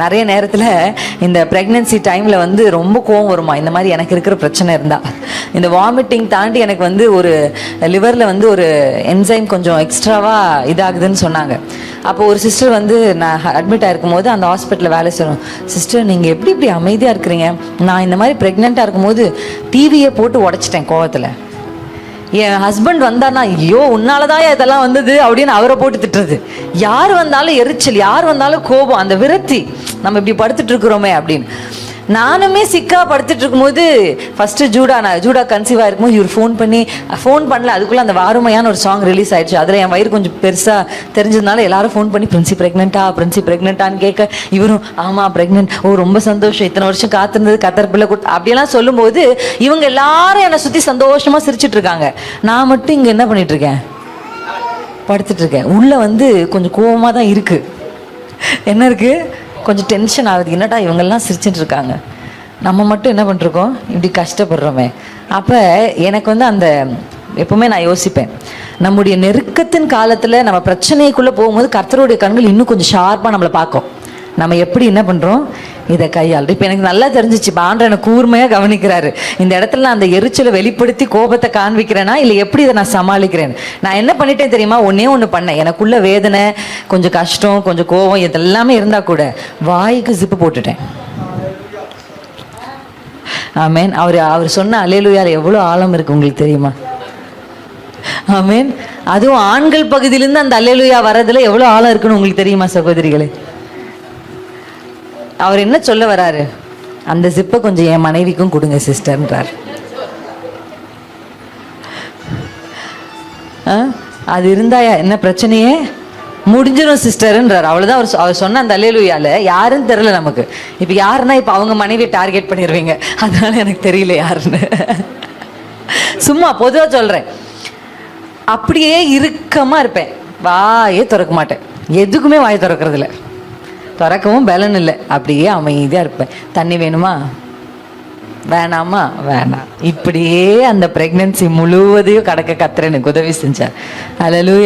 நிறைய நேரத்தில் இந்த ப்ரெக்னென்சி டைமில் வந்து ரொம்ப கோவம் வருமா, இந்த மாதிரி எனக்கு இருக்கிற பிரச்சனை இருந்தால். இந்த வாமிட்டிங் தாண்டி எனக்கு வந்து ஒரு லிவரில் வந்து ஒரு என்சைம் கொஞ்சம் எக்ஸ்ட்ராவாக இதாகுதுன்னு சொன்னாங்க. அப்போ ஒரு சிஸ்டர் வந்து நான் அட்மிட் ஆகிருக்கும் போது அந்த ஹாஸ்பிட்டலில் வேலை செய்யணும். சிஸ்டர், நீங்கள் எப்படி இப்படி அமைதியாக இருக்கிறீங்க? நான் இந்த மாதிரி ப்ரெக்னெண்ட்டாக இருக்கும்போது டிவியை போட்டு உடச்சிட்டேன் கோவத்தில். என் ஹஸ்பண்ட் வந்தானா, ஐயோ உன்னாலதான் இதெல்லாம் வந்தது அப்படின்னு அவரை போட்டு திட்டுறது. யார் வந்தாலும் எரிச்சல், யார் வந்தாலும் கோபம், அந்த விரக்தி, நம்ம இப்படி படுத்துட்டு இருக்கிறோமே அப்படின்னு. நானுமே சிக்கா படுத்துட்டு இருக்கும்போது ஃபர்ஸ்ட் ஜூடா கன்சீவ் ஆயிருக்கும்போது இவர் ஃபோன் பண்ணல, அதுக்குள்ள அந்த வாருமையான ஒரு சாங் ரிலீஸ் ஆயிடுச்சு. அதில் என் வயிறு கொஞ்சம் பெருசா தெரிஞ்சதுனால எல்லாரும் ஃபோன் பண்ணி பிரின்சி பிரெக்னென்ட்டான்னு கேட்க, இவரும் ஆமா பிரெக்னென்ட், ஓ ரொம்ப சந்தோஷம், இத்தனை வருஷம் காத்திருந்தது, கத்தர் பிள்ளை கொடுத்து அப்படியெல்லாம் சொல்லும்போது இவங்க எல்லாரும் என்னை சுத்தி சந்தோஷமா சிரிச்சிட்டு இருக்காங்க. நான் மட்டும் இங்க என்ன பண்ணிட்டு இருக்கேன், படுத்துட்டு இருக்கேன். உள்ள வந்து கொஞ்சம் கோவமா தான் இருக்கு. என்ன இருக்கு, கொஞ்சம் டென்ஷன் ஆகுது. என்னடா இவங்கெல்லாம் சிரிச்சுட்டு இருக்காங்க, நம்ம மட்டும் என்ன பண்ணிருக்கோம் இப்படி கஷ்டப்படுறோமே. அப்போ எனக்கு வந்து அந்த எப்பவுமே நான் யோசிப்பேன், நம்முடைய நெருக்கத்தின் காலத்தில் நம்ம பிரச்சனைக்குள்ளே போகும்போது கர்த்தருடைய கண்கள் இன்னும் கொஞ்சம் ஷார்ப்பாக நம்மளை பார்க்கும். நம்ம எப்படி என்ன பண்ணுறோம் இதை கையாளுறோம். இப்போ எனக்கு நல்லா தெரிஞ்சிச்சு, இப்போ ஆண்டவர் எனக்கு கூர்மையாக கவனிக்கிறாரு. இந்த இடத்துல நான் அந்த எரிச்சலை வெளிப்படுத்தி கோபத்தை காண்பிக்கிறேன்னா இல்லை எப்படி இதை நான் சமாளிக்கிறேன். நான் என்ன பண்ணிட்டேன் தெரியுமா, ஒன்று பண்ணேன். எனக்குள்ள வேதனை, கொஞ்சம் கஷ்டம், கொஞ்சம் கோபம் இதெல்லாமே இருந்தால் கூட வாய்க்கு ஜிப்பு போட்டுட்டேன். ஆமேன். அவர் சொன்ன அல்லேலூயால எவ்வளோ ஆழம் இருக்கு உங்களுக்கு தெரியுமா? ஆமேன். அதுவும் ஆண்கள் பகுதியிலேருந்து அந்த அல்லேலூயா வர்றதுல எவ்வளோ ஆழம் இருக்குன்னு உங்களுக்கு தெரியுமா சகோதரிகளே? அவர் என்ன சொல்ல வராரு, அந்த ஜிப்பை கொஞ்சம் என் மனைவிக்கும் கொடுங்க சிஸ்டர்ன்றார். அது இருந்தா என்ன பிரச்சனையே முடிஞ்சிடும் சிஸ்டர்ன்றார். அவ்வளோதான். அவர் சொன்ன அந்த அல்லேலூயால யாருன்னு தெரியல நமக்கு. இப்போ யாருன்னா இப்போ அவங்க மனைவியை டார்கெட் பண்ணிடுவீங்க, அதனால எனக்கு தெரியல யாருன்னு. சும்மா பொதுவாக சொல்றேன். அப்படியே இறுக்கமா இருப்பேன், வாயே திறக்க மாட்டேன், எதுக்குமே வாயை திறக்கிறதில்ல, திறக்கவும் பலன் இல்லை, அப்படியே அமைதியாக இருப்பேன். தண்ணி வேணுமா, வேணாமா, வேணாம். இப்படியே அந்த பிரெக்னன்சி முழுவதையும் கடக்க கர்த்தர் எனக்கு உதவி செஞ்சார். அல்லேலூயா.